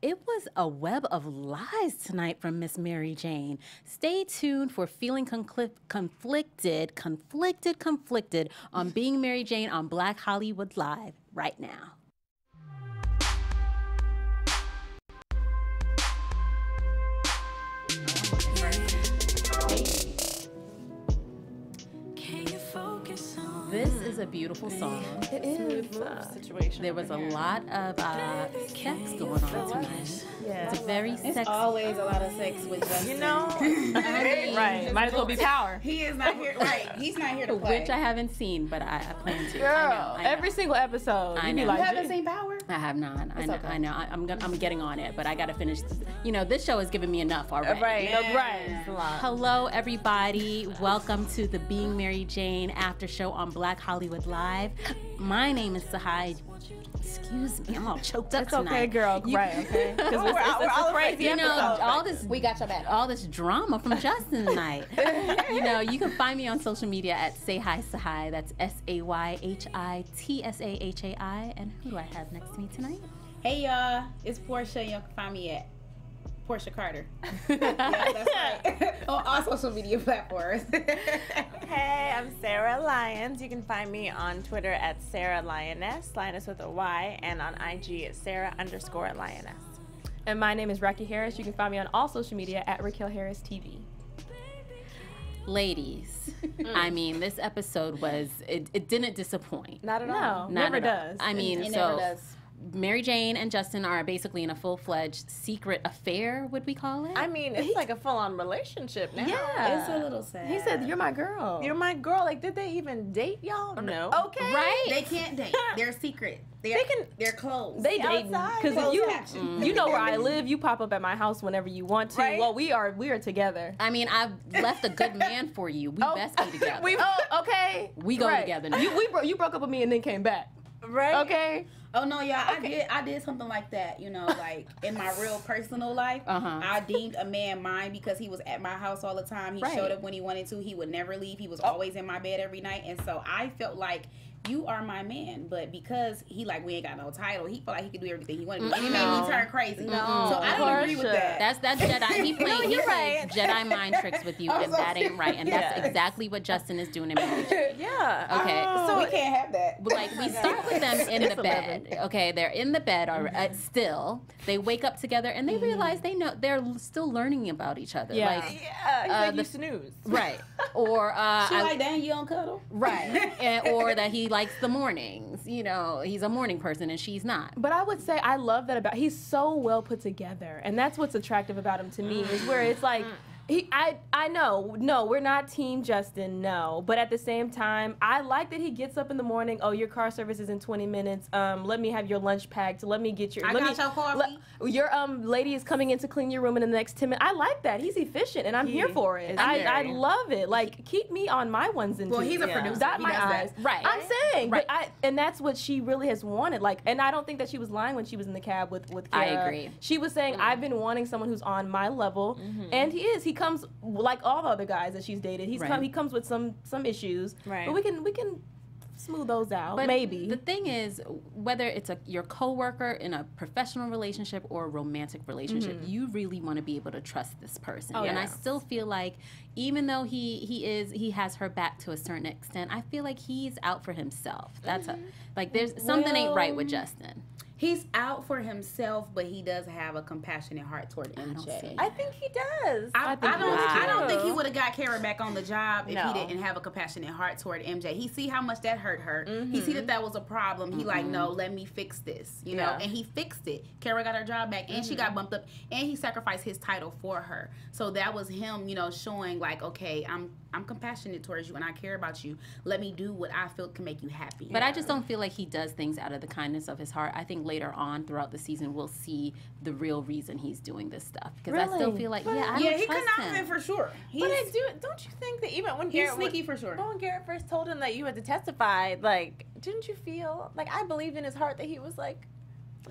it was a web of lies tonight from Miss Mary Jane. Stay tuned for Feeling Conflicted on Being Mary Jane on Black Hollywood Live right now. This is a beautiful song. It is. Situation. There was a lot of sex going on tonight. Yeah. It's a very sexy. Always a lot of sex with Justin. You know? Right. Might as well be power. He is not here. Right. He's not here to play. Which I haven't seen, but I plan to. Girl, I know. every single episode. I You know. be like, You haven't seen Power? I have not. I know. okay. I know. I'm getting on it, but I got to finish. This show has given me enough already. right. Yeah. Right. It's a lot. Hello, everybody. Welcome to the Being Mary Jane after show on Black Hollywood Live. My name is Tsahai. Excuse me, I'm all choked up That's tonight. okay, girl. Right, okay. Because it's a crazy episode. All this We got your back. all this drama from Justin tonight. You can find me on social media at Say Hi Tsahai. That's SayHiTsahai. And who do I have next to me tonight? Hey, y'all. It's Portia. You can find me at Portia Carter. Yeah, that's right. On all social media platforms. Hey, I'm Sarah Lyons. You can find me on Twitter at Sarah Lioness with a Y, and on IG at Sarah_Lioness. And my name is Raquel Harris. You can find me on all social media at Raquel Harris TV. Ladies, I mean, this episode it didn't disappoint. Not at No, all. never at all. does. I mean, It so never does. Mary Jane and Justin are basically in a full-fledged secret affair, would we call it? I mean, it's like a full-on relationship now. Yeah. It's a little sad. He said, "You're my girl." You're my girl. Like, did they even date y'all? No. okay. right? They can't date. They're secret. They're closed. They dating outside. because Closed you caption. you know where I live. You pop up at my house whenever you want to. Right. Well, we are together. I mean, I've left a good man for you. We best be together. Okay. We go together now. You broke up with me and then came back. Right? Okay. Oh no, y'all! I did something like that. Like in my real personal life, I deemed a man mine because he was at my house all the time. He showed up when he wanted to. He would never leave. He was always in my bed every night, and so I felt like you are my man. But because we ain't got no title, he felt like he could do everything he wanted to. And it made me turn crazy. So I don't agree with that. That's Jedi. He plays right. Jedi mind tricks with you, and that ain't right. And that's exactly what Justin is doing in marriage. Yeah. Okay. So we can't have that. Like, we start with them in the bed. Okay, they're in the bed still. They wake up together and they realize they're still learning about each other. Yeah. Like, Yeah. You snooze. right. Or She like, damn, you don't cuddle? right. Or that he likes the mornings. He's a morning person and she's not. But I would say I love that about he's so well put together, and that's what's attractive about him to me is where it's like. I know, no, we're not Team Justin, no. But at the same time, I like that he gets up in the morning. Oh, your car service is in 20 minutes. Let me have your lunch packed. Let me get your. I got your coffee. Your lady is coming in to clean your room in the next 10 minutes. I like that. He's efficient, and I'm here for it. I love it. Like, keep me on my ones and twos. Well, he's a producer. Dot He my does eyes. that. Right. I'm saying, but and that's what she really has wanted. Like, and I don't think that she was lying when she was in the cab with Kara. I agree. She was saying, I've been wanting someone who's on my level, and he is. He comes like all the other guys that she's dated. He comes with some issues, right? But we can smooth those out. But maybe the thing is, whether it's your coworker in a professional relationship or a romantic relationship, you really want to be able to trust this person. And I still feel like, even though he has her back to a certain extent, I feel like he's out for himself. That's there's something ain't right with Justin. He's out for himself, but he does have a compassionate heart toward MJ. I think he does. I don't think he would have got Kara back on the job if he didn't have a compassionate heart toward MJ. He see how much that hurt her. He see that was a problem. He like, no, let me fix this, you know. And he fixed it. Kara got her job back, and she got bumped up, and he sacrificed his title for her. So that was him, showing like, okay, I'm compassionate towards you, and I care about you. Let me do what I feel can make you happy. But I just don't feel like he does things out of the kindness of his heart. I think later on throughout the season we'll see the real reason he's doing this stuff, because I still feel like I don't he trust could not him. for sure. But don't you think that even when He's Garrett sneaky for sure. When Garrett first told him that you had to testify, like, didn't you feel like I believed in his heart that he was like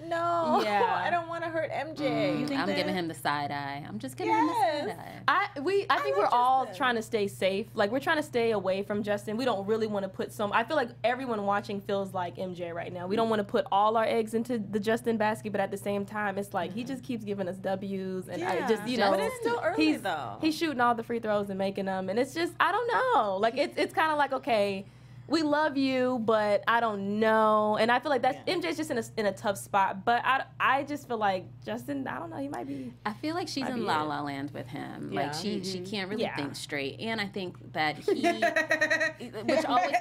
No, Yeah. I don't want to hurt MJ. You think I'm giving him the side eye. I'm just giving him the side eye. I think we're all trying to stay safe. Like, we're trying to stay away from Justin. We don't really want to put I feel like everyone watching feels like MJ right now. We don't want to put all our eggs into the Justin basket, but at the same time, it's like he just keeps giving us W's, and I just, but it's still early though. He's shooting all the free throws and making them, and it's just, I don't know. Like, it's kind of like, okay, we love you, but I don't know. And I feel like MJ's just in a tough spot. But I just feel like Justin, I don't know, he might be. I feel like she's in La La Land with him. Yeah. Like she can't really think straight. And I think that which always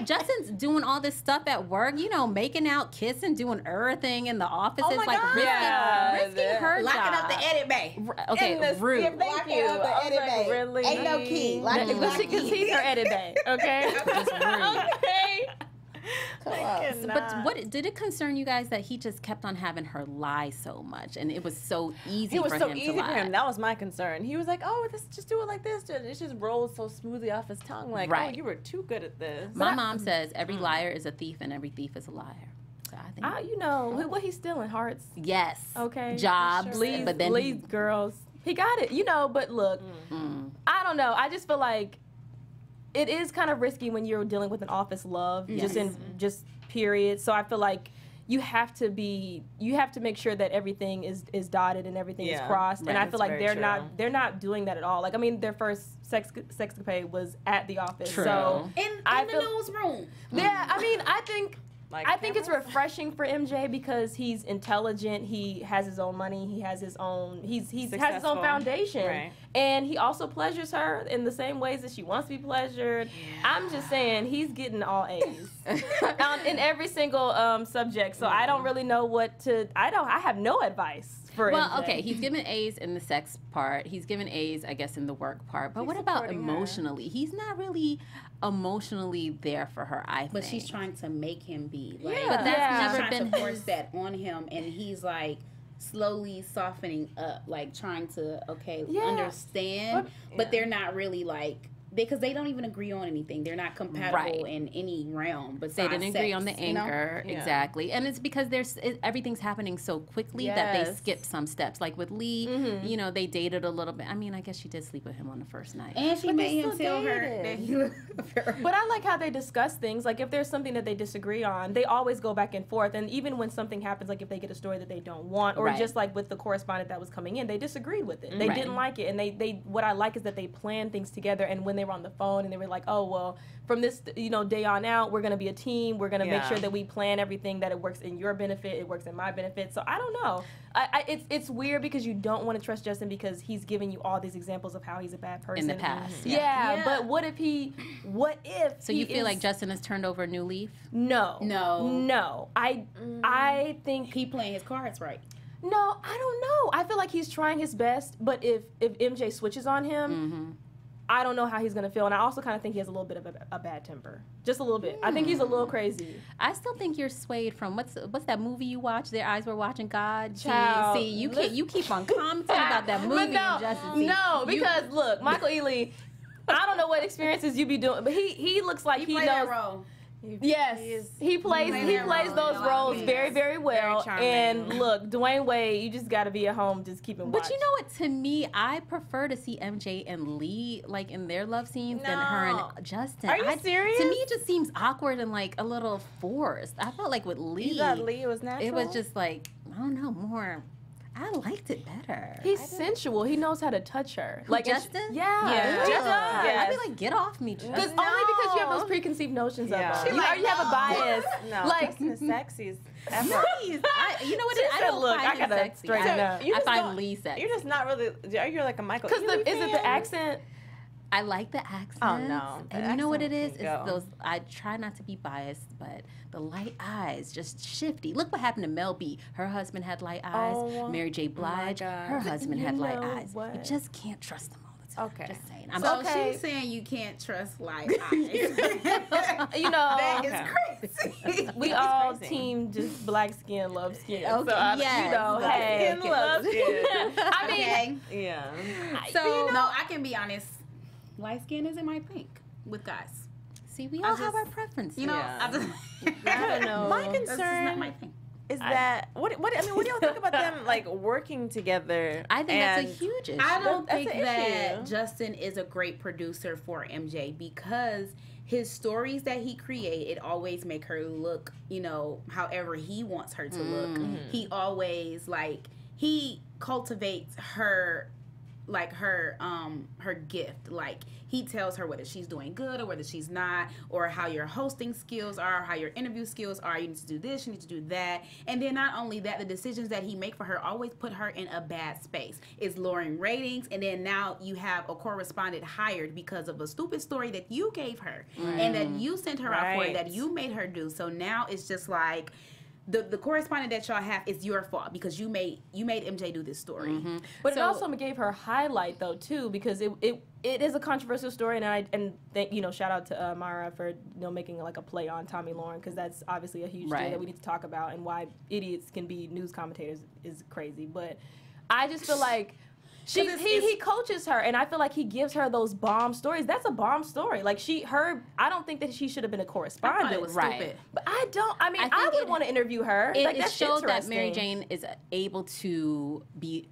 Justin's doing all this stuff at work, making out, kissing, doing everything in the office. It's like risking her locking job. up the edit bay. Okay, rude. Thank you. I was like, really? Ain't no key. Because he's her edit bay. Okay. Okay. But what did it concern you guys that he just kept on having her lie so much, and it was so easy for him to lie? It was so easy for him. That was my concern. He was like, "Oh, just do it like this." It just rolls so smoothly off his tongue. Like, "Oh, you were too good at this." My mom says every liar is a thief, and every thief is a liar. So I think, what he's stealing, hearts. Yes. Okay. Jobs, sure. but then leads girls. He got it, But look, I don't know. I just feel like it is kind of risky when you're dealing with an office love, just period. So I feel like you have to make sure that everything is dotted and everything is crossed. Right. And I feel like they're not doing that at all. Like, I mean, their first sexcapade was at the office. True. So in the newsroom. Yeah, I mean, I think it's refreshing for MJ because he's intelligent. He has his own money. He has his own. He has his own foundation, and he also pleasures her in the same ways that she wants to be pleasured. Yeah. I'm just saying he's getting all A's in every single subject. So I don't really know what to. I have no advice. Well, okay, he's given A's in the sex part. He's given A's, I guess, in the work part. But what about emotionally? He's not really emotionally there for her, I think. But she's trying to make him be. Like, but that's never been to force that on him, and he's like slowly softening up, like trying to understand. But they're not really like. Because they don't even agree on anything. They're not compatible in any realm. But they didn't agree on the anchor, exactly. And it's because everything's happening so quickly that they skip some steps. Like with Lee, they dated a little bit. I mean, I guess she did sleep with him on the first night. And she made him tell her that he was But I like how they discuss things. Like if there's something that they disagree on, they always go back and forth. And even when something happens, like if they get a story that they don't want, or just like with the correspondent that was coming in, they disagreed with it. They didn't like it. And they what I like is that they plan things together. And when they were on the phone and they were like, oh, well, from this, day on out, we're going to be a team. We're going to make sure that we plan everything, that it works in your benefit, it works in my benefit. So I don't know. It's weird because you don't want to trust Justin because he's giving you all these examples of how he's a bad person. In the past. Yeah, but what if So you feel like Justin has turned over a new leaf? No. I think he playing his cards right. No, I don't know. I feel like he's trying his best, but if MJ switches on him, I don't know how he's going to feel. And I also kind of think he has a little bit of a bad temper. Just a little bit. I think he's a little crazy. I still think you're swayed from, what's that movie you watch? Their Eyes Were Watching God? Child. See, you keep on commenting about that movie. Because look, Michael Ealy, I don't know what experiences you be doing, but he looks like he knows. That role. Yes, he plays those roles very, very well. And look, Dwayne Wade, you just got to be at home just keeping watch. But you know what? To me, I prefer to see MJ and Lee like in their love scenes than her and Justin. Are you serious? To me, it just seems awkward and like a little forced. I felt like with Lee, you thought Lee was natural? It was just like, I don't know, more. I liked it better. He's sensual. He knows how to touch her. Like Justin? Yeah. I'd be like, get off me, Justin. Only because you have those preconceived notions of him. You have a bias. No, like the sexiest ever. You know what? I don't look, find I gotta sexy. straighten up. I find Lee sexy. You're just not really. You're like a Michael. Because is it the accent? I like the accents. Oh no! And you know what it is? It's those. I try not to be biased, but the light eyes, just shifty. Look what happened to Mel B. Her husband had light eyes. Mary J. Blige, her husband had light eyes. You just can't trust them all the time. Okay. Just saying. She's saying you can't trust light eyes. That is crazy. We all team just black skin, love skin. Okay. So Black skin, love skin. I mean, yeah. So no, I can be honest. Light skin isn't my thing with guys. See, we all have our preferences. I don't know. My That's just not concern my thing. is that what do y'all think about them like working together? I think that's a huge issue. I don't think that Justin is a great producer for MJ because his stories that he create, it always make her look, you know, however he wants her to look. He always he cultivates her her gift. Like he tells her whether she's doing good or whether she's not, or how your hosting skills are, how your interview skills are. You need to do this, you need to do that. And then not only that, the decisions that he make for her always put her in a bad space. It's lowering ratings, and then now you have a correspondent hired because of a stupid story that you gave her and that you sent her out for, that you made her do. So now it's just like the correspondent that y'all have is your fault because you made MJ do this story. But it also gave her highlight though too, because it is a controversial story, and shout out to Mara for making like a play on Tommy Lauren, because that's obviously a huge deal that we need to talk about, and why idiots can be news commentators is crazy. But I just feel like he coaches her, and I feel like he gives her those bomb stories. That's a bomb story. Like I don't think that she should have been a correspondent. I thought it was stupid. But I would want to interview her. It showed that Mary Jane is able to be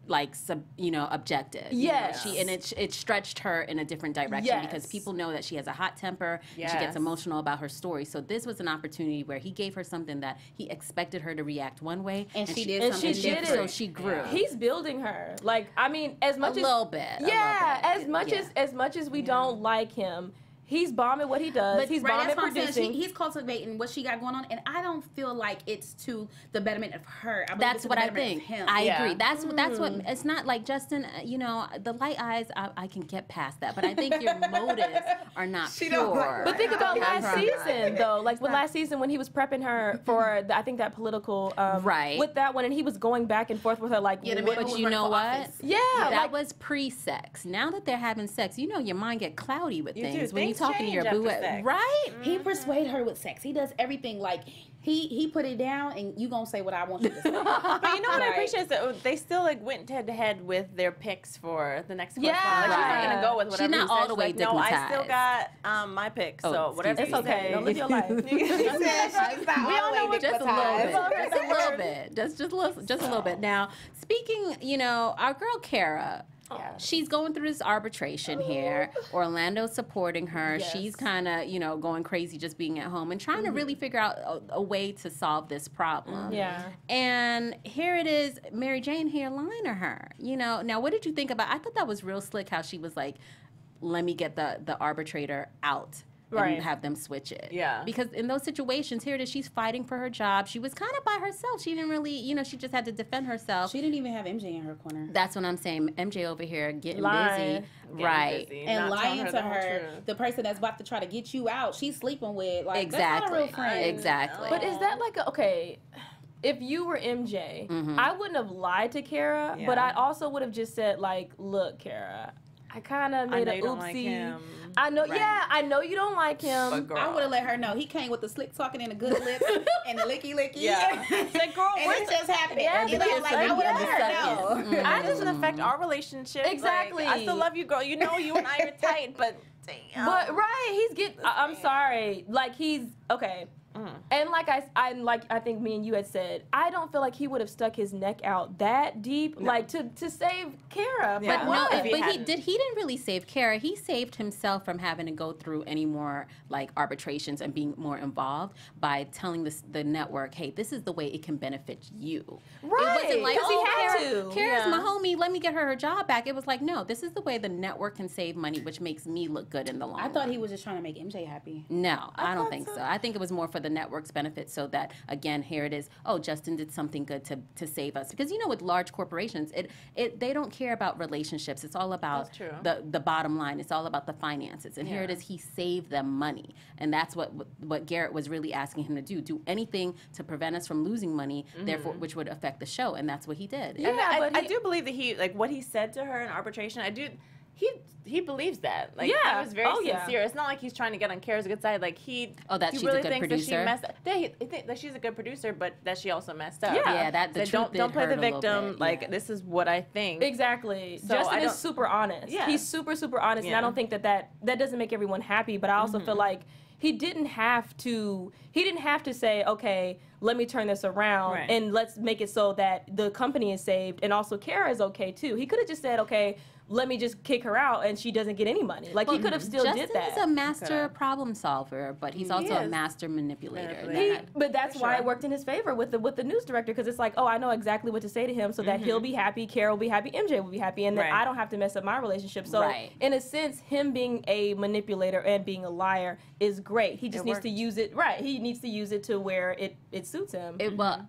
objective. Yes. It stretched her in a different direction because people know that she has a hot temper and she gets emotional about her story. So this was an opportunity where he gave her something that he expected her to react one way, and she did something different. So she grew. Yeah. He's building her. As much as a little bit. As much as we don't like him, he's bombing what he does. But he's bombing producing. He's cultivating what she got going on, and I don't feel like it's to the betterment of her. That's what I think. I agree. That's what. It's not like Justin. The light eyes. I can get past that, but I think your motives are not pure. But think about last season, though. Like with last season when he was prepping her for, I think that political with that one, and he was going back and forth with her like. Yeah, but you know what? Yeah, that was pre-sex. Now that they're having sex, your mind get cloudy with things when you talking to your boo, right? He persuade her with sex. He does everything like he put it down, and you gonna say what I want you to say. But you know what I appreciate is that they still went head to head with their picks for the next correspondent. She's not gonna go with whatever. She's not all the way no, I still got my pick. So whatever. It's okay. Don't live your life. We all know just a little bit. Just a little bit. Now, speaking, our girl Kara. She's going through this arbitration here. Orlando's supporting her. She's kind of, going crazy just being at home and trying to really figure out a way to solve this problem. And here it is, Mary Jane here lying to her. Now what did you think about? I thought that was real slick how she was like, let me get the arbitrator out. And have them switch it. Yeah. Because in those situations, here it is, she's fighting for her job. She was kind of by herself. She didn't really, she just had to defend herself. She didn't even have MJ in her corner. That's what I'm saying. MJ over here getting busy. And lying to her, the person that's about to try to get you out, she's sleeping with. Like, that's not a real friend. Exactly. But is that if you were MJ, I wouldn't have lied to Kara, but I also would have just said, look, Kara, I kind of made an oopsie. I know, I know you don't like him. I would have let her know. He came with the slick talking and the good lips and the licky. Yeah. Like, girl, what's just happening? I would have let her know. That doesn't affect our relationship. Exactly. I still love you, girl. You know you and I are tight, but damn. But he's getting. I'm sorry. He's okay. And I think me and you had said, I don't feel like he would have stuck his neck out that deep, to save Kara. Yeah. But he didn't really save Kara. He saved himself from having to go through any more arbitrations and being more involved by telling the network, hey, this is the way it can benefit you. Right. It wasn't like, he had to. Kara's my homie, let me get her job back. It was like, no, this is the way the network can save money, which makes me look good in the long run. I thought he was just trying to make MJ happy. No, I don't think so. I think it was more for the network's benefit, so that again, here it is, Justin did something good to save us, because with large corporations, they don't care about relationships. It's all about the bottom line. It's all about the finances, and here it is, he saved them money, and that's what Garrett was really asking him to do anything to prevent us from losing money, therefore which would affect the show, and that's what he did. And I do believe that he what he said to her in arbitration, he believes that. He was very sincere. It's not like he's trying to get on Kara's good side. He she's really a good thinks producer. that she messed up. He thinks that she's a good producer, but that she also messed up. Don't play the victim. This is what I think. Exactly. So Justin is super honest. Yeah. He's super, super honest, and I don't think that doesn't make everyone happy, but I also feel like he didn't have to say, okay, let me turn this around and let's make it so that the company is saved and also Kara is okay too. He could have just said, okay, let me just kick her out and she doesn't get any money. Like, he could have still did that. Justin's a master problem solver, but he's also a master manipulator. But that's why it worked in his favor with the news director, because it's like, oh, I know exactly what to say to him so that he'll be happy, Kara will be happy, MJ will be happy, and then I don't have to mess up my relationship. So in a sense, him being a manipulator and being a liar is great. He just needs to use it, he needs to use it to where it suits him. Well,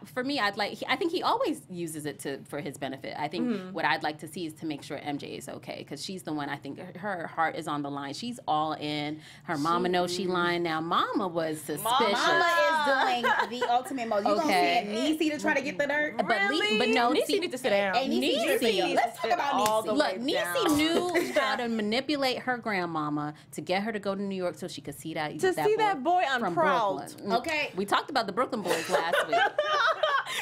for me, I think he always uses it for his benefit. I think what I'd like to see is to make sure MJ is okay, because she's the one, I think her heart is on the line. She's all in. Her mama knows she lying now. Mama was suspicious. Mama is doing the ultimate most. You gonna send Niecy to try to get the dirt? But no, Niecy needs to sit down. Hey, Niecy, let's talk about Niecy. Look, Niecy knew how to manipulate her grandmama to get her to go to New York so she could see that boy on from Proud. Brooklyn. Okay. We talked about the Brooklyn boys last week.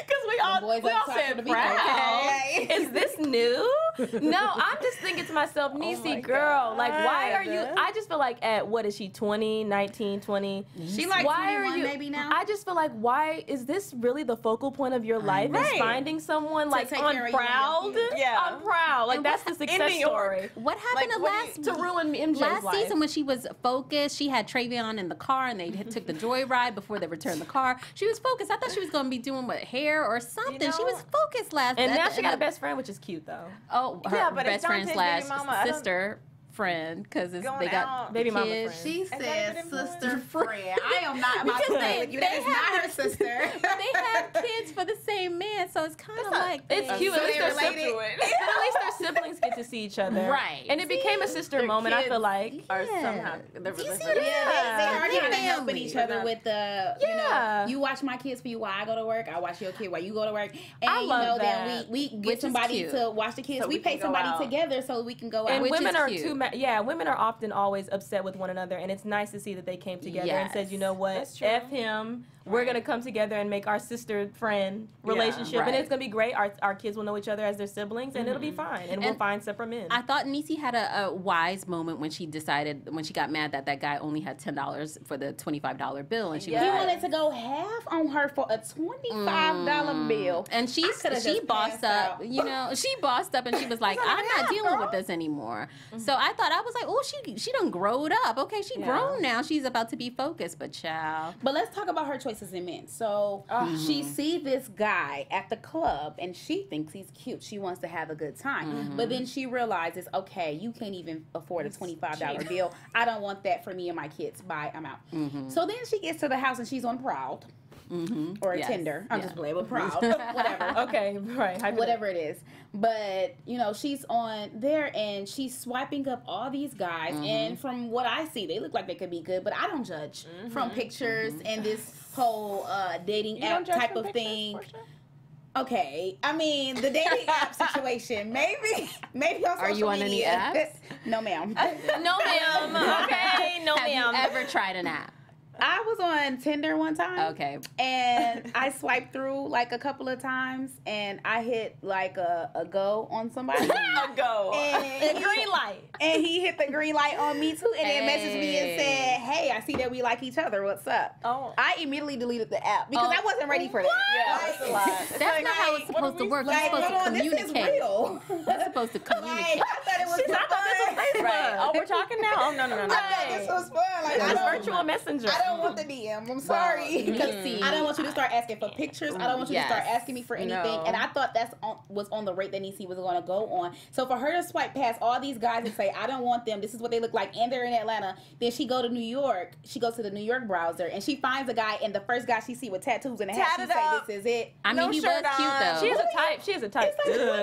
Because we all said Proud. Is this new? No, I'm just thinking to myself, Niecy, girl, like, why are you? I just feel like at, what is she, 20, 19, 20? She like 21 maybe now. I just feel like, why is this really the focal point of your life? Is finding someone like on Proud? On Proud. Like, that's the success story. What happened to ruin MJ's last life? Season when she was focused? She had Travion in the car and they took the joyride before they returned the car. She was focused. I thought she was going to be doing hair or something. She was focused last. And now she got a best friend, which is cute though. Oh, her best friend / sister friend, because they got baby mama kids. friend. She said sister friend. I am not about to play with you. That is not her sister. They have kids for the same man, so it's kind of like it's cute. So At least they related. but at least their siblings get to see each other, right? And it became a sister moment. I feel like, or somehow they already been helping each other with the. You know, you watch my kids for you while I go to work. I watch your kid while you go to work. And I love that. Then we get somebody to watch the kids. We pay somebody together so we can go out. And which women is are cute. women are often always upset with one another, and it's nice to see that they came together and said, you know what, F him. We're going to come together and make our sister-friend relationship, and it's going to be great. Our kids will know each other as their siblings, and it'll be fine, and we'll find separate men. I thought Niecy had a wise moment when she decided, when she got mad that guy only had $10 for the $25 bill, and she was he like, wanted to go half on her for a $25 bill. And she bossed up, she bossed up, and she was like, I'm not dealing with this anymore. So I was like, oh, she done growed up. Okay, she grown now. She's about to be focused, but child. But let's talk about her choices in men. So she sees this guy at the club, and she thinks he's cute. She wants to have a good time. But then she realizes, okay, you can't even afford a $25 bill. I don't want that for me and my kids. Bye, I'm out. So then she gets to the house, and she's on Proud. Or a Tinder. I'm just playing with Proud. Whatever. Okay, right. Whatever it is. But, she's on there and she's swiping up all these guys. And from what I see, they look like they could be good, but I don't judge from pictures and this whole dating app type of thing. Okay, I mean, the dating app situation, maybe on social Are you on media. any apps? No, ma'am. No, ma'am. Okay, no, ma'am. Have you ever tried an app? I was on Tinder one time. Okay. And I swiped through like a couple of times, and I hit like a go on somebody. A go. And a green light. And he hit the green light on me too, and then messaged me and said, "Hey, I see that we like each other. What's up?" Oh. I immediately deleted the app because I wasn't ready for that. Yeah, that's a lot. That's not how it's supposed to work. You're supposed to communicate. This is real. You're supposed to communicate. I thought it was fun. Right. Oh, we're talking now? Oh, no. I thought this was fun. Like, it's virtual messenger. I don't want the DM. I'm sorry. I don't want you to start asking for pictures. I don't want you to start asking me for anything. No. And I thought was on the rate that Niecy was going to go on. So for her to swipe past all these guys and say, I don't want them, this is what they look like, and they're in Atlanta, then she go to New York. She goes to the New York browser, and she finds a guy, and the first guy she see with tattoos and a hat, she say, this is it. I mean, he was cute, though. She has a type.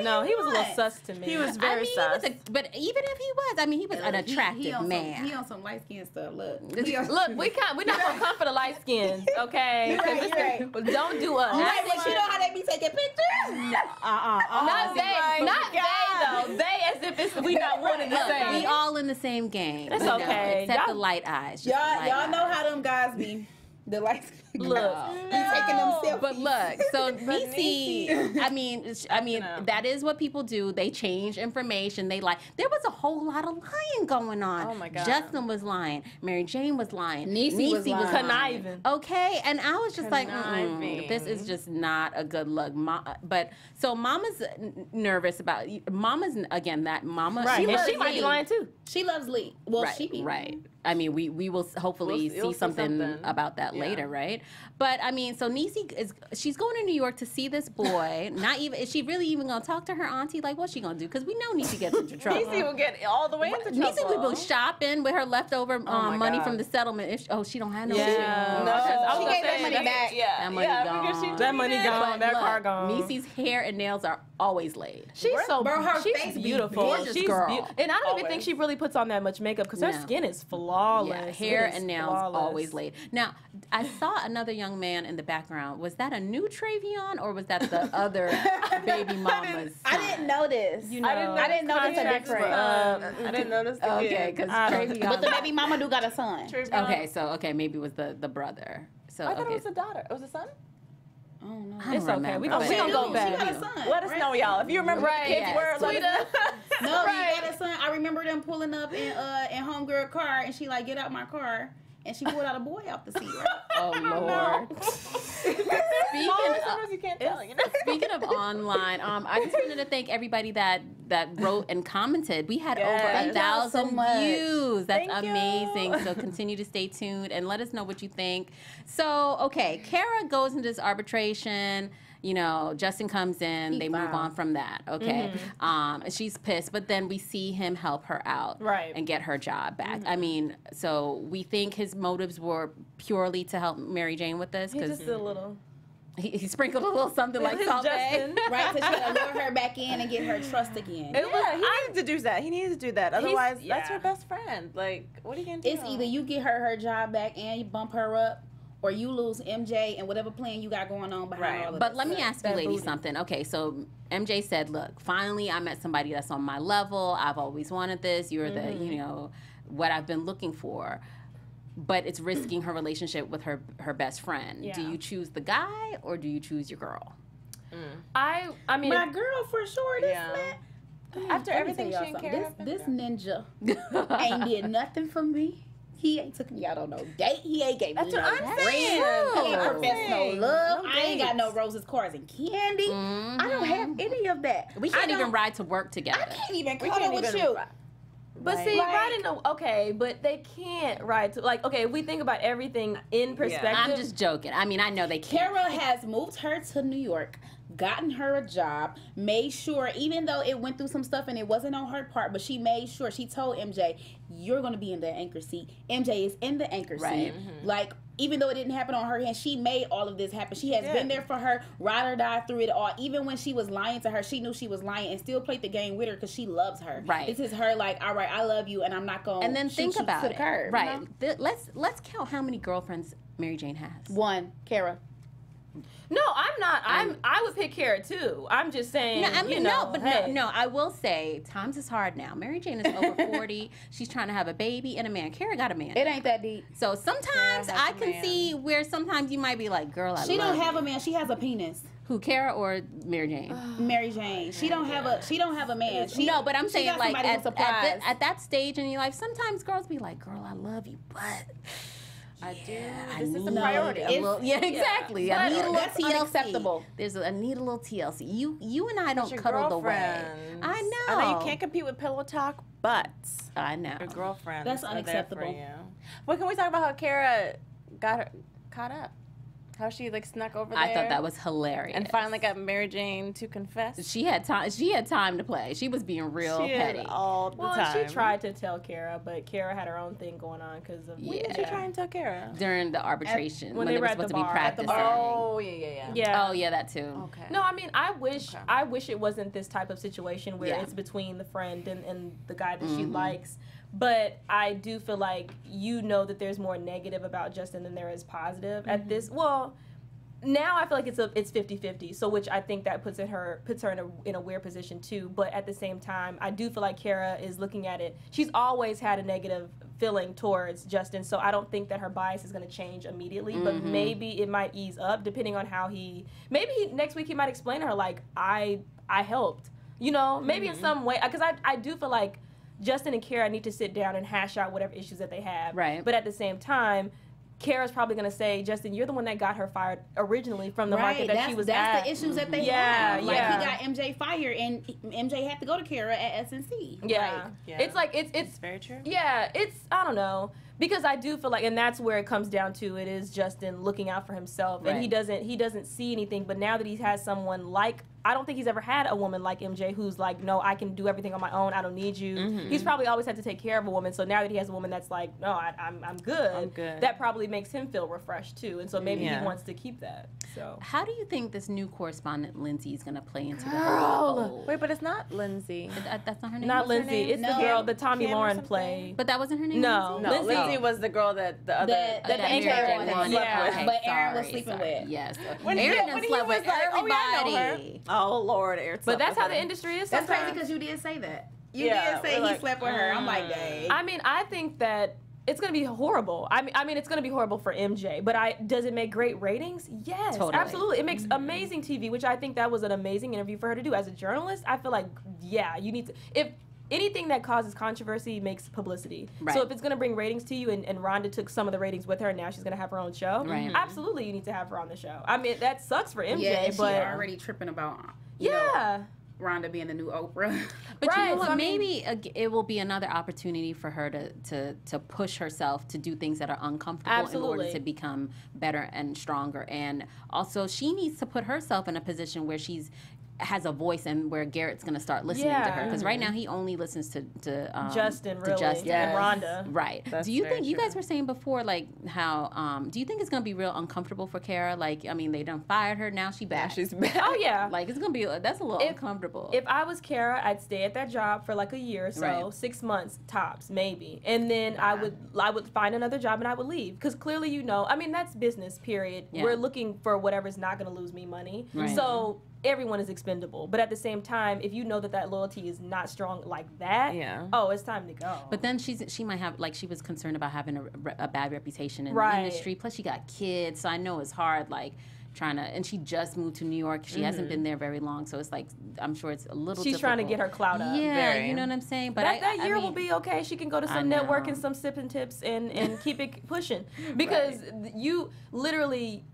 No, he was a little sus to me. He was very sus. But even if he was, he was an attractive man. He on some light-skinned stuff. Look, we're not going to come for the light skins, okay? Right. Don't do us. You know how they be taking pictures? Not they, though. They as if we not one and the same. We all in the same game. That's okay. Except the light eyes. Y'all know how them guys be. The lights. Look, He's taking them selfies. But look, so Niecy, I mean, that is what people do. They change information. They lie. There was a whole lot of lying going on. Oh my God. Justin was lying. Mary Jane was lying. Niecy was lying. Conniving. Okay, and I was just like, Conniving. this is just not a good look. But so Mama's nervous about Mama's again. That Mama, Right, and she might be lying too. She loves Lee. Well, right, she be right. I mean, we will hopefully You'll see something about that later, right? But I mean, so Niecy she's going to New York to see this boy. Not even is she really even gonna talk to her auntie? Like, what's she gonna do? Because we know Niecy gets into trouble. Niecy will get all the way into trouble. Niecy will go shopping with her leftover money from the settlement. If she don't have no, No, I was she gonna gave that say, money back. Yeah, that money gone. That money gone. That Look, car gone. Niecy's hair and nails are always laid. She's so her she's face be beautiful. gorgeous She's girl. and I don't even think she really puts on that much makeup because her No. skin is flawless. Yeah, hair It is and nails flawless. always laid. Now, I saw another young man in the background. Was that a new Travion or was that the other baby mama's son? I didn't notice. You know, I didn't notice a contracts difference. I didn't notice the Okay, kid. because I don't- Travion. But the baby mama do got a son. Okay, maybe it was the brother. So I thought okay. it was a daughter. It was a son? Oh no. I don't It's okay. remember. We gonna go back. She got a son. Let us know, y'all. If you remember what the kids yes. were, let us know. No, he got a son. I remember them pulling up in homegirl car, and she like, get out my car, and she pulled out a boy out the seat. Right? Oh Lord. Sometimes you can't tell, you know? Speaking of online, I just wanted to thank everybody that wrote and commented. We had over Yes. 1,000 Thank y'all so views. That's Thank you. amazing. So continue to stay tuned and let us know what you think. So, okay, Kara goes into this arbitration. You know, Justin comes in, they move on from that, okay? She's pissed, but then we see him help her out Right. and get her job back. I mean, so we think his motives were purely to help Mary Jane with this He because just a little. he sprinkled a little something like His salt Justin. Bae. Right, so she gotta lure her back in and get her trust again. Yeah, he needed to do that. He needed to do that. Otherwise, yeah. that's her best friend. Like, what are you gonna do? It's either you get her job back and you bump her up, or you lose MJ and whatever plan you got going on behind all of But this. let me ask you That ladies booty. something. Okay, so MJ said, look, finally I met somebody that's on my level. I've always wanted this. You're the, you know, what I've been looking for. But it's risking her relationship with her best friend. Yeah. Do you choose the guy or do you choose your girl? I mean, My girl for sure. This Yeah. man. After Let me everything tell she y'all and something. Kara This ninja ain't did nothing for me. He ain't took me out on no date. He ain't gave That's me what no I'm ring. saying. He ain't That's professed no saying. love. No I ain't got no dates. roses, cards, and candy. I don't have any of that. We can't even ride to work together. I can't even We cuddle can't with even you. but see, Like- riding the okay, but they can't ride to like okay. If we think about everything in perspective, I'm just joking. I mean, I know they can't. Kara has moved her to New York, gotten her a job, made sure, even though it went through some stuff and it wasn't on her part, but she made sure, she told MJ, you're going to be in the anchor seat. MJ is in the anchor Right. seat. Like, even though it didn't happen on her hand, she made all of this happen. She has been there for her, ride or die through it all. Even when she was lying to her, she knew she was lying and still played the game with her because she loves her. Right. This is her like, all right, I love you and I'm not going to And then think about to it. the curb. Right. You know? Let's count how many girlfriends Mary Jane has. One, Kara. no, I'm not. I would pick Kara too. I'm just saying. No, I mean, you know, hey. no. I will say, times is hard now. Mary Jane is over 40. She's trying to have a baby and a man. Kara got a man. It ain't that deep. So sometimes has I a can man. see where sometimes you might be like, girl, I She love don't you. have a man. She has a penis. Who, Kara or Mary Jane? Mary Jane. She don't have a man. She, No, but I'm she saying got like somebody who's surprised. at that stage in your life, sometimes girls be like, girl, I love you, but I do. I This is need a priority. a little, yeah, exactly. I But need a little that's TLC. unacceptable. I need a little TLC. You and I don't Your cuddle the way. girlfriends. I know. I know you can't compete with pillow talk, but I know. your girlfriends That's are there unacceptable. for you. Well, can we talk about how Kara got her caught up? How she like snuck over there? I thought that was hilarious. and finally got Mary Jane to confess. She had time. She had time to play. She was being real She petty. is all the Well, time. she tried to tell Kara, but Kara had her own thing going on because of When did she try and tell Kara? During the arbitration, when when they they were were at the supposed to be bar. At the practicing. Oh yeah. Yeah. Oh yeah, that too. Okay. No, I mean, I wish it wasn't this type of situation where Yeah. it's between the friend and the guy that she likes. But I do feel like you know that there's more negative about Justin than there is positive at this. Well, now I feel like it's 50-50. So which I think that puts her in a weird position too. But at the same time, I do feel like Kara is looking at it. She's always had a negative feeling towards Justin. So I don't think that her bias is going to change immediately, but maybe it might ease up depending on how next week he might explain to her, like, I helped, you know, maybe in some way, because I do feel like Justin and Kara need to sit down and hash out whatever issues that they have. Right. But at the same time, Kara's probably going to say, Justin, you're the one that got her fired originally from the market that she was that's at. the issues that they have. Like, he got MJ fired, and MJ had to go to Kara at SNC. Yeah. It's like, it's very true. Yeah, I don't know. Because I do feel like, and that's where it comes down to, it is Justin looking out for himself. And he doesn't see anything, but now that he has someone like, I don't think he's ever had a woman like MJ who's like, no, I can do everything on my own, I don't need you. He's probably always had to take care of a woman, so now that he has a woman that's like, no, I'm good, that probably makes him feel refreshed too, and so maybe he wants to keep that. So how do you think this new correspondent Lindsay is going to play into the whole? Wait, but it's not Lindsay. That's not her name? Not Lindsay. It's the girl that Tommy Kim Lauren played. But that wasn't her name? No. Lindsay was the girl that the other the anchor one. Yeah. Okay, but Aaron was sleeping with. Yes. When Aaron he slept was with like, everybody. Oh, Lord, Aaron. But that's how the industry is. That's sometimes. crazy because you did say that. You did say he slept with her. I'm like, dang. I mean, I think that it's going to be horrible. I mean, it's going to be horrible for MJ. But does it make great ratings? Yes, totally. Absolutely. It makes amazing TV, which I think that was an amazing interview for her to do. As a journalist, I feel like, you need to. If anything that causes controversy makes publicity. Right. So if it's going to bring ratings to you, and Rhonda took some of the ratings with her, and now she's going to have her own show, absolutely you need to have her on the show. I mean, that sucks for MJ, but she's already tripping about, you know, Rhonda being the new Oprah. But you know what? So maybe it will be another opportunity for her to push herself to do things that are uncomfortable in order to become better and stronger. And also, she needs to put herself in a position where she's has a voice and where Garrett's going to start listening to her, because right now he only listens to Justin, and Rhonda. Right. Do you think, you guys were saying before, like, how do you think it's going to be real uncomfortable for Kara? Like, I mean, they done fired her, now she's back. Oh yeah. Like, it's going to be, that's a little uncomfortable. If I was Kara, I'd stay at that job for like a year or so, 6 months tops maybe, and then I would find another job and I would leave, because clearly, you know, I mean, that's business, period. We're looking for whatever's not going to lose me money. So everyone is expendable, but at the same time, if you know that loyalty is not strong like that, it's time to go. But then she might have, like, she was concerned about having a bad reputation in the industry. Plus, she got kids, so I know it's hard, like, trying to, and she just moved to New York. She hasn't been there very long, so it's like, I'm sure it's a little She's difficult. trying to get her clout up. Yeah, you know what I'm saying? But that year will be okay. She can go to some network and some sipping tips and keep it pushing, because you literally,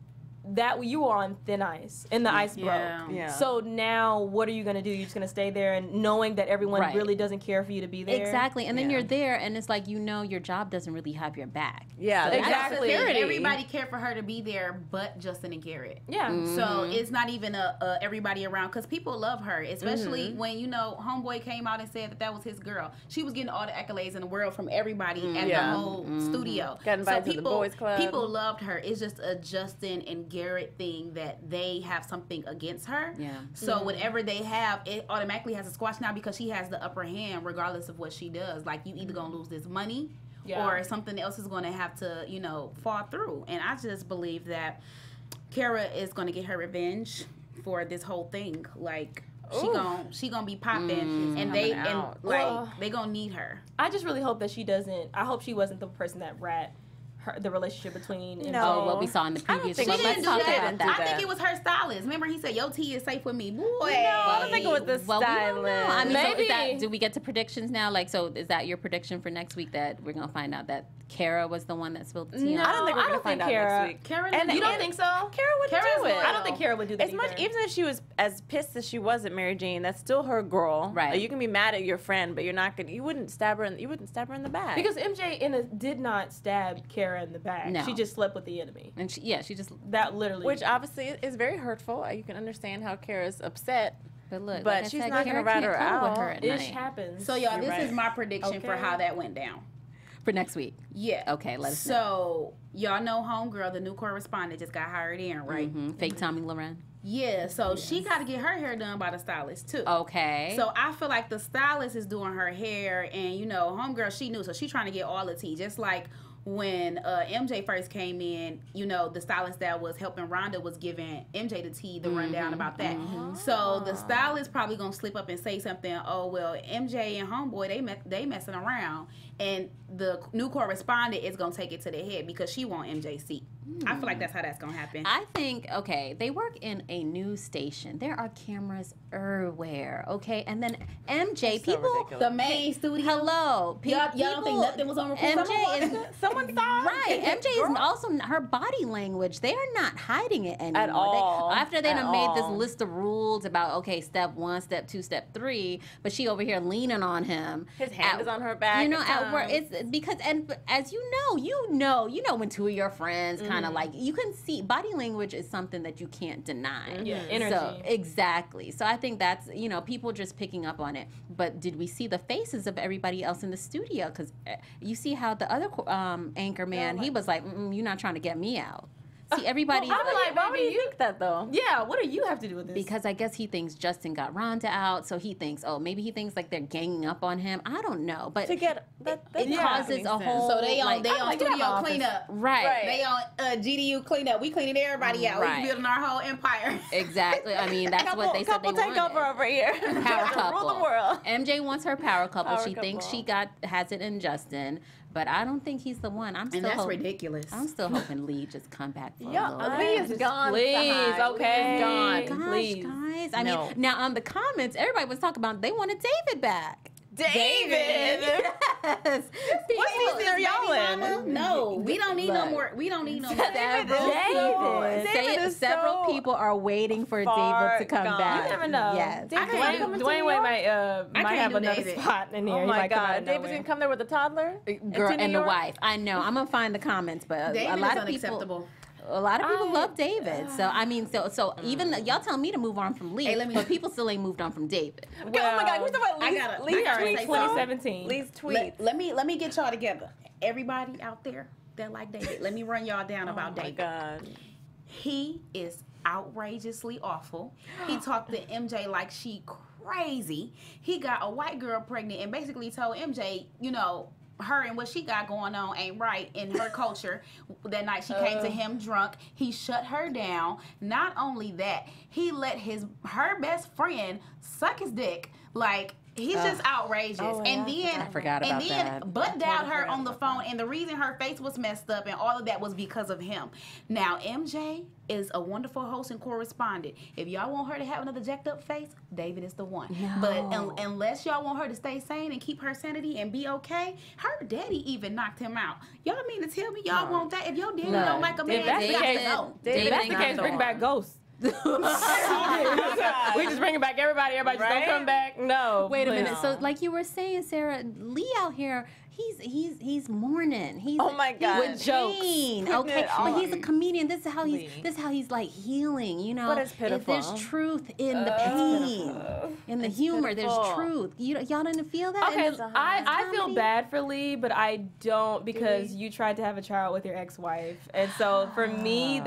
that you were on thin ice and the ice broke. So now what are you going to do? You're just going to stay there and knowing that everyone really doesn't care for you to be there? Exactly. And then you're there and it's like, you know, your job doesn't really have your back. Yeah, so exactly. Everybody cared for her to be there but Justin and Garrett. Yeah. So it's not even everybody around, because people love her, especially when, you know, Homeboy came out and said that was his girl. She was getting all the accolades in the world from everybody at the whole studio. Got invited to the boys club. People loved her. It's just a Justin and Garrett thing that they have something against her. So whatever they have, it automatically has a squash now, because she has the upper hand regardless of what she does. Like, you either gonna lose this money or something else is going to have to, you know, fall through. And I just believe that Kara is going to get her revenge for this whole thing. Like, she gonna be popping, and they gonna need her. I just really hope that she doesn't. I hope she wasn't the person that the relationship between what we saw in the previous show. Let's talk about that. I think it was her stylist. Remember, he said, "Your tea is safe with me." Boy, no, I don't think it was the stylist. I mean, maybe. So do we get to predictions now? Like, so is that your prediction for next week, that we're gonna find out that Kara was the one that spilled the tea? No, I don't think we're gonna find out next week. You don't think so? Kara wouldn't do it. I don't think Kara would do that as much. Even if she was as pissed as she was at Mary Jane, that's still her girl. Right. You can be mad at your friend, but you're not gonna. You wouldn't stab her. You wouldn't stab her in the back. Because MJ did not stab Kara in the back. No. She just slept with the enemy. And she just that literally, which obviously is very hurtful. You can understand how Kara's upset. But look, but she's not going to rat her out. It happens. So y'all, this is my prediction for how that went down for next week. Yeah. Okay, let us know. So y'all know Homegirl, the new correspondent, just got hired in, right? Fake Tommy Loren. Yeah, so she got to get her hair done by the stylist too. Okay. So I feel like the stylist is doing her hair, and you know, Homegirl, she knew, so she's trying to get all the tea, just like when MJ first came in, you know, the stylist that was helping Rhonda was giving MJ the tea, the rundown about that. So the stylist probably gonna slip up and say something. Oh well, MJ and Homeboy they messing around, and the new correspondent is gonna take it to the head because she want MJ's seat. I feel like that's how that's gonna happen. I think, okay, they work in a news station. There are cameras everywhere, okay? And then MJ, So people, ridiculous. The main studio. hello, Y'all don't think nothing was on record? Someone saw Right, MJ is also, her body language, they are not hiding it anymore. At all. After they At done made this all. list of rules about, okay, step 1, step 2, step 3, but she over here leaning on him. His hand is on her back. You know, at at work, times. it's because, and as you know when two of your friends kind of like, you can see, body language is something that you can't deny. Yeah, energy. So, exactly. So I think that's, people just picking up on it. But did we see the faces of everybody else in the studio? Because you see how the other anchor man, he was like, you're not trying to get me out. See, everybody. I'm like, Why would you think that though? yeah, what do you have to do with this? Because I guess he thinks Justin got Rhonda out, so he thinks, maybe he thinks like they're ganging up on him. I don't know, but To get it causes a whole. So they on like, studio cleanup. right. They on GDU cleanup. We cleaning everybody out. Right. We building our whole empire. Exactly. I mean, that's what they said they couple wanted. takeover over here. Power To couple. Rule the world. MJ wants her power couple. Power She thinks couple. she has it in Justin, but I don't think he's the one. I'm still And that's hoping, ridiculous. I'm still hoping Lee just come back for a Yeah, little bit. Lee is gone. Please, Tsahai. okay. Lee is gone. Gosh, Please. guys. I No. mean, now on the comments, everybody was talking about they wanted David back. David. Yes. What season are y'all in? No, we don't need no Look. more. We don't need no more. David. Several people are waiting for far David to come gone. back. You never know. Yes. David Dwayne, might come to Dwayne New Wade York? might can't have do another David. spot in here. Oh He my might come out God, of David's nowhere. gonna come there with a toddler. Girl into New and the York? wife. I know. I'm gonna find the comments, but David a lot is of people. unacceptable. A lot of people love David. So I mean, so even y'all tell me to move on from Lee, Hey, but people still ain't moved on from David. Oh my God, who's talking about I Lee's gotta Lee's say tweets? something. 2017. Lee's tweets. Let me get y'all together. Everybody out there that like David, let me run y'all down about Oh my David. God. He is outrageously awful. He talked to MJ like she crazy. He got a white girl pregnant and basically told MJ, her and what she got going on ain't right in her culture. That night she came to him drunk. He shut her down. Not only that, he let her best friend suck his dick. Like, he's just outrageous. And then I forgot about that. butt dialed her on the phone, and the reason her face was messed up and all of that was because of him. Now, MJ is a wonderful host and correspondent. If y'all want her to have another jacked up face, David is the one. No. But unless y'all want her to stay sane and keep her sanity and be okay, her daddy even knocked him out. Y'all mean to tell me y'all want that? If your daddy No. don't like a man, If that's you the gotta case, go. if that's the ain't case, got bring no back Ghosts. We just bringing back everybody. Everybody just Right? don't come back. No. Wait a please. minute. So, like you were saying, Sarah, Lee out here, he's mourning. He's Oh my God. he's With jokes. pain, Putting okay, it but on. he's a comedian. This is how Lee. he's like healing. But it's pitiful. There's truth in the pain, in the humor. pitiful. There's truth. Y'all didn't feel that? Okay, in the I feel comedy? bad for Lee, but I don't because you tried to have a child with your ex-wife, and so for me,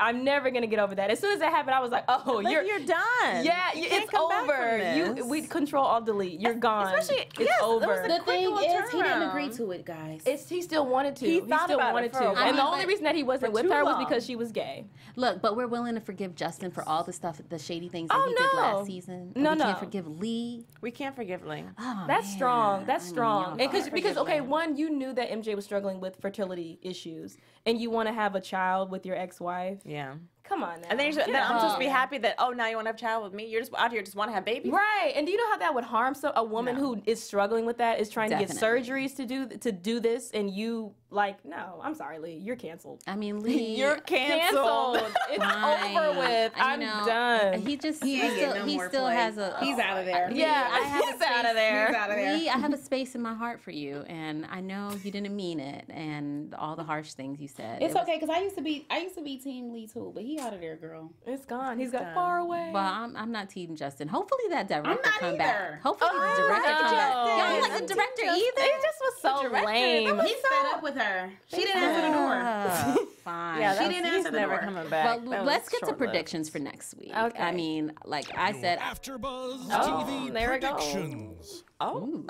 I'm never gonna get over that. As soon as that happened, I was like, oh, But you're done. yeah, You can't it's come back over. from this. We control alt delete. You're gone. Especially- it's yes, that was over. the The quick thing little is, he didn't turnaround. agree to it, guys. He still wanted to. He thought still about it wanted for to. a while. And the I mean, only but- reason that he wasn't for with too her was long. because she was gay. Look, but we're willing to forgive Justin for all the stuff, the shady things that Oh, he did no. last season. No, we no. can't forgive Lee. We can't forgive Lee. Oh, That's man. strong. That's I mean, strong. y'all And are. because okay, one, you knew that MJ was struggling with fertility issues, and you want to have a child with your ex-wife. Yeah. Come on now. And then, then I'm supposed to be happy that, now you want to have a child with me? You're just out here just want to have babies? Right. And do you know how that would harm a woman who is struggling with that, is trying to get Definitely. surgeries to do this, and you no, I'm sorry, Lee, you're canceled. I mean, Lee. You're canceled. It's Fine. over with. I I'm know. done. He just He ain't getting no he more still play. has a. He's out of there. Yeah, I have a He's out of there. He's out of there. Lee, I have a space in my heart for you, and I know you didn't mean it, and all the harsh things you said. It's It was- okay, because I used to be Team Lee too, but he out of there, girl. It's gone. He's got done. far away. Well, I'm not team Justin. Hopefully that director not come either. back. Hopefully Oh, the director I come like back. Justin. Y'all don't like I'm the director team either? It just was so lame. He's fed up with her. She didn't answer the door. Fine. Yeah, She didn't he's answer the never door. coming back. But That let's was get to short-lived. predictions for next week. Okay. I mean, like I said, AfterBuzz Oh, TV there we go. predictions. Oh.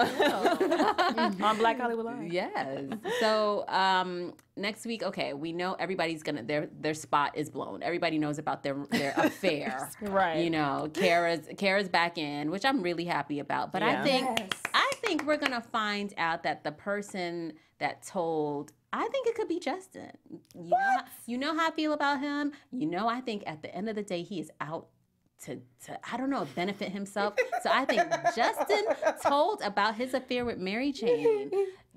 On Black Hollywood Live. yes. So next week, okay, we know everybody's gonna their spot is blown. Everybody knows about their affair. Right. You know, Kara's back in, which I'm really happy about. But Yeah. I think think we're going to find out that the person that told, I think it could be Justin. You know how I feel about him. I think at the end of the day, he is out to I don't know, benefit himself. So I think Justin told about his affair with Mary Jane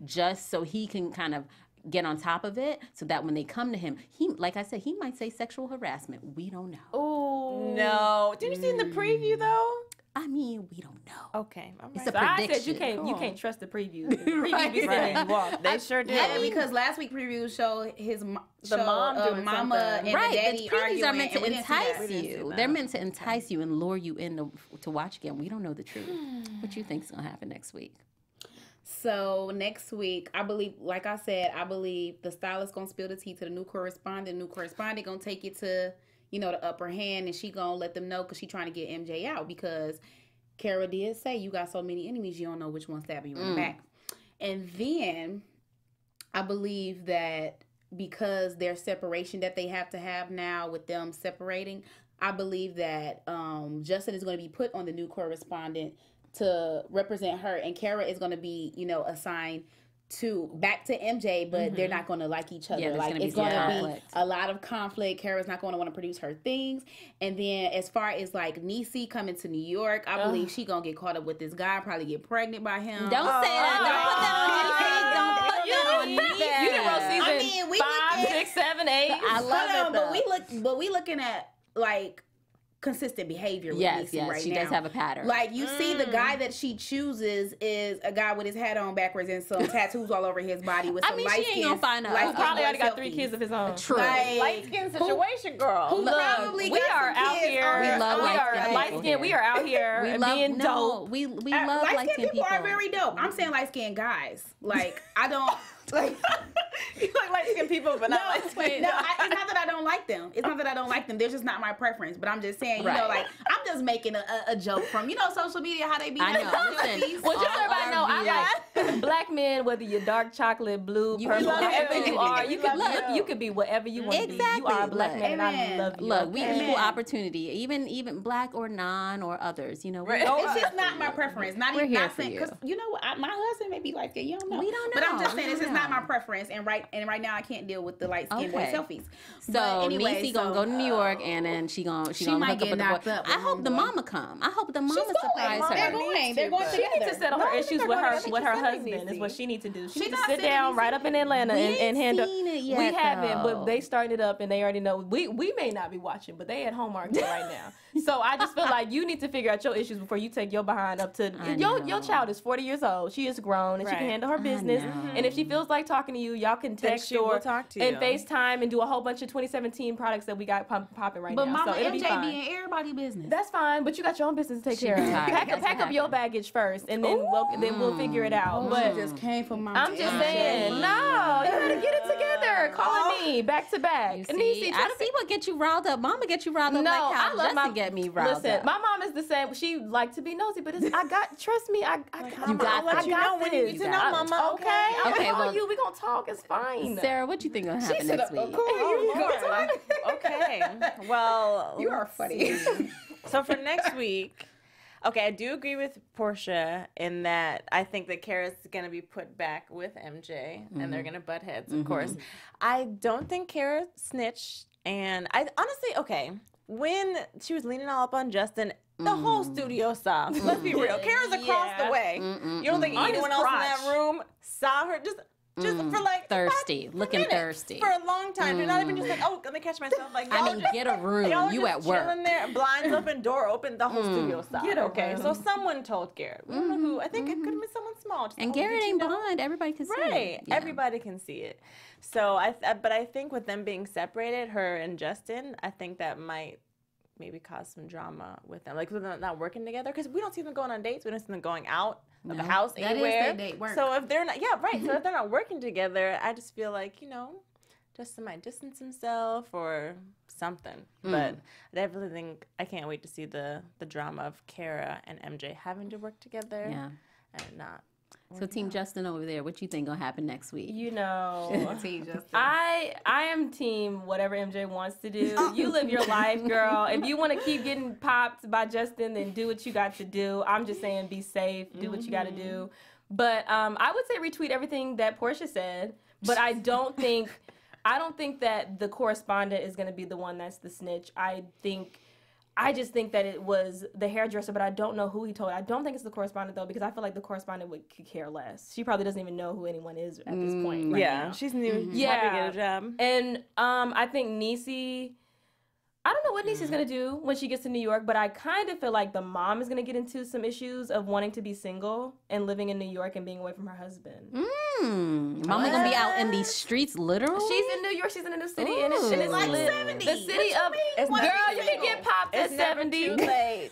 just so he can kind of get on top of it, so that when they come to him, like I said, he might say sexual harassment. We don't know. Oh no! Did you see in the preview though? I mean, we don't know. Okay, all right. It's a So I prediction. said you can't trust the previews. The previews be sending you off. They sure did. Yeah, because last week previews show The mom doing mama something. and Right, the daddy the previews arguing, are meant to and we didn't see that. entice We didn't see you. that. They're meant to entice you and lure you in to watch again. We don't know the truth. What you think's gonna happen next week? So next week, I believe, like I said, I believe the stylist gonna spill the tea to the new correspondent. New correspondent gonna take it to, the upper hand, and she gonna let them know because she trying to get MJ out, because Kara did say you got so many enemies you don't know which one's stabbing you in the back. And then I believe that because their separation that they have to have now with them separating, I believe that Justin is going to be put on the new correspondent to represent her, and Kara is going to be, assigned back to MJ, but they're not going to like each other. Yeah, like it's going to be a lot of conflict. Kara's not going to want to produce her things. And then as far as like Niecy coming to New York, I believe she going to get caught up with this guy, probably get pregnant by him. Don't say that. Don't put that on Niecy. Don't put that on Niecy. You didn't roll season 5, 6, 7, 8. I love it. But we looking at like consistent behavior with Niecy right she now. does have a pattern. Like, you see the guy that she chooses is a guy with his hat on backwards and some tattoos all over his body with some light skin. She ain't gonna find out. He probably already got 3 kids of his own. True. Light skin situation, girl. Who Look, probably we got are some out kids here. on his love own. We are light-skinned light people skin. We are out here being dope. We love light-skinned people. are very dope. I'm saying light-skinned guys. Like, I don't... Like, You like light-skinned people, but not light-skinned. it's not that I don't like them. It's not that I don't like them. They're just not my preference. But I'm just saying, like, I'm just making a joke from, social media, how they be. I know. Listen, Well, just so everybody know, I like black men, whether you're dark chocolate, blue, purple, whatever you are. You could be whatever you want to be. You are a black man, and I love you. Look, we equal opportunity, even black or non or others. It's just not my preference. We're here for you. Because you know what, my husband may be like that. You don't know. We don't But I'm know. just saying, this is not my preference. And right now, I can't deal with the light skin boy selfies. So But anyway, Niecy gonna go to New York, and then she gonna might hook get up knocked with up the boy. I with hope the homeboy. mama come. I hope the mama surprise her. They're going together. She needs to settle her issues with her husband. Niecy. Is what she needs to do. She needs to not sit sitting down Niecy. right up in Atlanta and handle. seen it yet, We haven't, though. but they started up and they already know. We may not be watching, but they at homework right now. So I just feel like you need to figure out your issues before you take your behind up to your child is 40 years old. She is grown and she can handle her business. And if she feels like talking to you, y'all can text or talk to you. and FaceTime and do a whole bunch of 2017 products that we got popping right But now. Mama So it'll be MJ fine. be in everybody's business. That's fine, but you got your own business to take care of. retired. Pack up your baggage first, and then we'll figure it out. But She just came from Mama I'm just MJ. saying, no, you gotta get it together. Calling me back to back. You And see, I see what gets you riled up. Mama get you riled up No, like how I love Justin get me riled Listen, up. my mom is the same. She like to be nosy, but trust me, I got You got I this. you know when you this. need to know, Mama. Okay, I'm Okay, gonna call well- you. We gonna talk. It's fine. Sarah, what you think gonna happen next week? Okay. Well, You are funny. So for next week, okay, I do agree with Portia in that I think that Kara's going to be put back with MJ, and they're going to butt heads, of course. I don't think Kara snitched, and I honestly, okay, when she was leaning all up on Justin, the whole studio saw. Let's be real. Kara's across the way. You don't think anyone else in that room saw her? Just for like Thirsty, 5 looking minutes, thirsty. for a long time. You're not even just like, oh, let me catch myself. Like, I mean, get a room. y'all You just at work. chilling there, blinds open, door open, the whole studio stopped. Get a Okay, room. so someone told Garrett. We don't know who. I think it could have been someone small. Just, And oh, Garrett did you ain't know? blind. Everybody can see Right, it. Yeah. everybody can see it. So but I think with them being separated, her and Justin, I think that might maybe cause some drama with them, like with them not working together, because we don't see them going on dates. We don't see them going out of the house That is anywhere. their date work. So if they're not, so if they're not working together, I just feel like Justin might distance himself or something. But I definitely think I can't wait to see the drama of Kara and MJ having to work together. Yeah. And not. So Team Justin over there, what you think gonna happen next week? You know, Team Justin. I am team whatever MJ wants to do. You live your life, girl. If you want to keep getting popped by Justin, then do what you got to do. I'm just saying be safe, do what you got to do. But I would say retweet everything that Portia said. But I don't think that the correspondent is going to be the one that's the snitch. I just think that it was the hairdresser, but I don't know who he told. I don't think it's the correspondent, though, because I feel like the correspondent could care less. She probably doesn't even know who anyone is at this point. Right now. She's new. Yeah. Happy to get a job. And I think Niecy, I don't know what Niecy's going to do when she gets to New York, but I kind of feel like the mom is going to get into some issues of wanting to be single and living in New York and being away from her husband. Mama's going to be out in these streets, literally? She's in New York. She's in a new city. And it's like lit. 70. The city of... Girl, you can get popped at 70. Too late.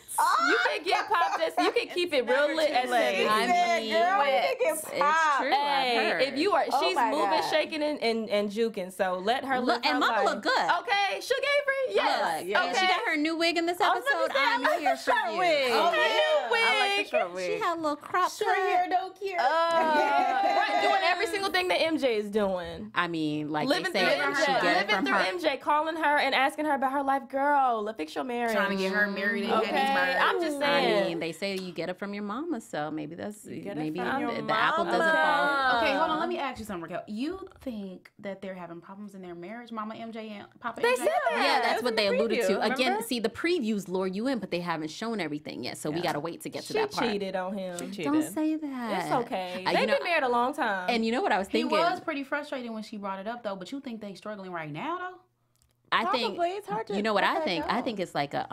You can get popped at... You can keep it real lit at 70. I mean, girl, you can get popped. true. Hey, if you are... She's my moving, God. shaking, and juking. So let her live her And Mama life. look good. Okay. Sugar Avery? Yes. Yeah. And she got her new wig in this episode. I'm here for you. I like the short wig. She had a little crop Short hair don't care. Right, doing every single thing that MJ is doing. I mean, like Living they through say, she MJ. get it Living from through her. MJ, calling her and asking her about her life. Girl, fix your marriage. Trying to get her married in Okay, Gettysburg. I'm just I saying. mean, they say you get it from your mama, so maybe that's maybe from your the apple doesn't fall. Okay, hold on. Let me ask you something, Raquel. You think that they're having problems in their marriage, Mama MJ and Papa They MJ? said that. Yeah, that's it's what in they the alluded preview, to. Again, remember? see, the previews lure you in, but they haven't shown everything yet, so we gotta wait to get to She that part. cheated on him. Don't say that. It's okay. You They've know, been married a long time. and you know what I was He thinking? was pretty frustrated when she brought it up, though. But you think they struggling right now, though? I think Probably. It's hard to you know what let I that think. go. I think it's like a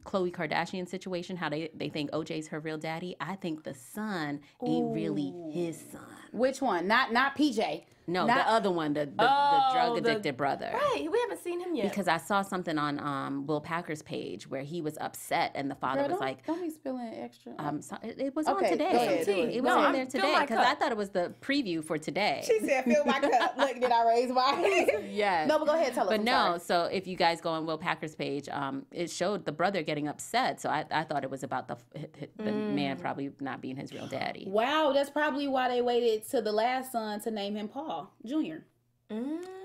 Khloe Kardashian situation. How they think OJ's her real daddy. I think the son ain't really his son. Which one? Not PJ. No, Not- the other one, the drug addicted brother. right, we haven't seen him yet. Because I saw something on Will Packer's page where he was upset and the father was like, "Don't be spilling extra." so it was Okay, on today. go ahead, do It it. was No, on there I'm today fill my because cup. I thought it was the preview for today. She said, fill my cup. Look, did I raise mine? Yes. No, but go ahead, tell us. But I'm no, sorry. so if you guys go on Will Packer's page, it showed the brother getting upset. So I thought it was about the man probably not being his real daddy. Wow, that's probably why they waited to the last son to name him Paul Jr.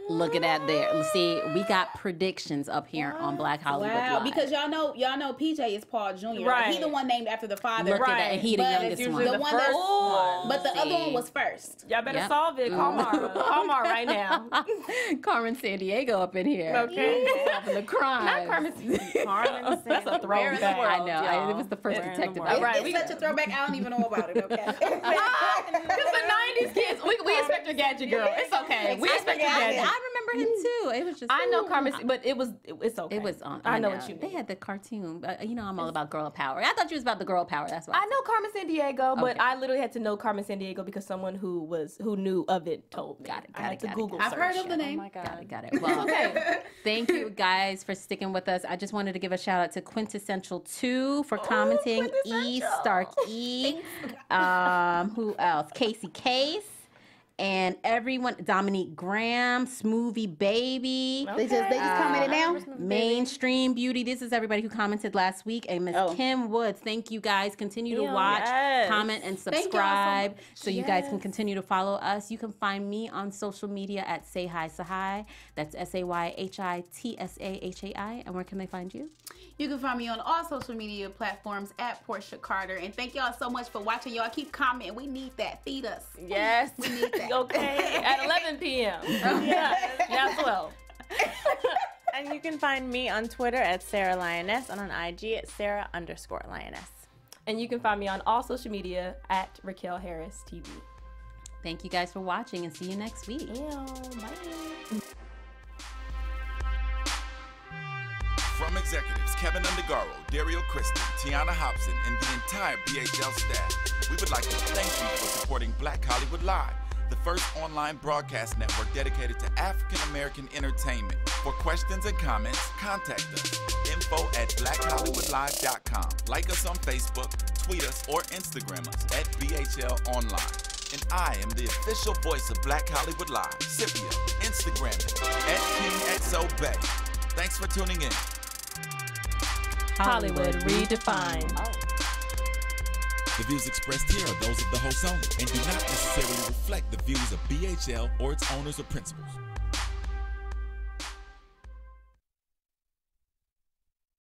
Look at that there. See, we got predictions up here on Black Hollywood Wow, Live. because y'all know PJ is Paul Jr. Like, Right. he the one named after the father. Look at that. And he the But youngest it's one. usually The one first that's, one. but the other See. one was first. Y'all better Yep. solve it. Call Mara. Call Mara right now. Carmen San Diego up in here. Okay. Solving the crime. Not Carmen. That's a throwback. I know. It was the first detective. world. Right, It's such a throwback. I don't even know about it. Okay. Because the 90s kids, we expect your gadget girl. It's okay. We expect your gadget. I remember him too. It was just. I know Carmen, but it's okay. It was on. I know what you They mean. had the cartoon. You know, I'm all about girl power. I thought you was about the girl power. That's why. I know Carmen San Diego, but Okay. I literally had to know Carmen San Diego because someone who knew of it told me. Got it, I had to got it. Google I've search. heard of the Oh name. my God. Got it. Well, Okay. thank you guys for sticking with us. I just wanted to give a shout out to Quintessential 2 for commenting. E Quintessential. Stark E. Who else? Casey Case. And everyone, Dominique Graham, Smoothie Baby. They just commented now. Mainstream Beauty. This is everybody who commented last week. And Miss Kim Woods. Thank you guys. Continue to watch, yes. comment, and Thank y'all so subscribe much. so you guys can continue to follow us. You can find me on social media at Tsahai. That's SayHitSahai. And where can they find you? You can find me on all social media platforms at Portia Carter. And thank y'all so much for watching. Y'all keep commenting. We need that. Feed us. Yes. We need that. Okay. At 11 p.m. Yes. Now 12. And you can find me on Twitter at Sarah Lioness and on IG at Sarah_Lioness. And you can find me on all social media at Raquel Harris TV. Thank you guys for watching and see you next week. Bye. From executives Kevin Undergaro, Dario Kristen, Tiana Hobson, and the entire BHL staff, we would like to thank you for supporting Black Hollywood Live, the first online broadcast network dedicated to African American entertainment. For questions and comments, contact us. info@blackhollywoodlive.com. Like us on Facebook, tweet us, or Instagram us at BHL Online. And I am the official voice of Black Hollywood Live, Scipio, Instagram it at KingXOBay. Thanks for tuning in. Hollywood redefined. The views expressed here are those of the host only and do not necessarily reflect the views of BHL or its owners or principals.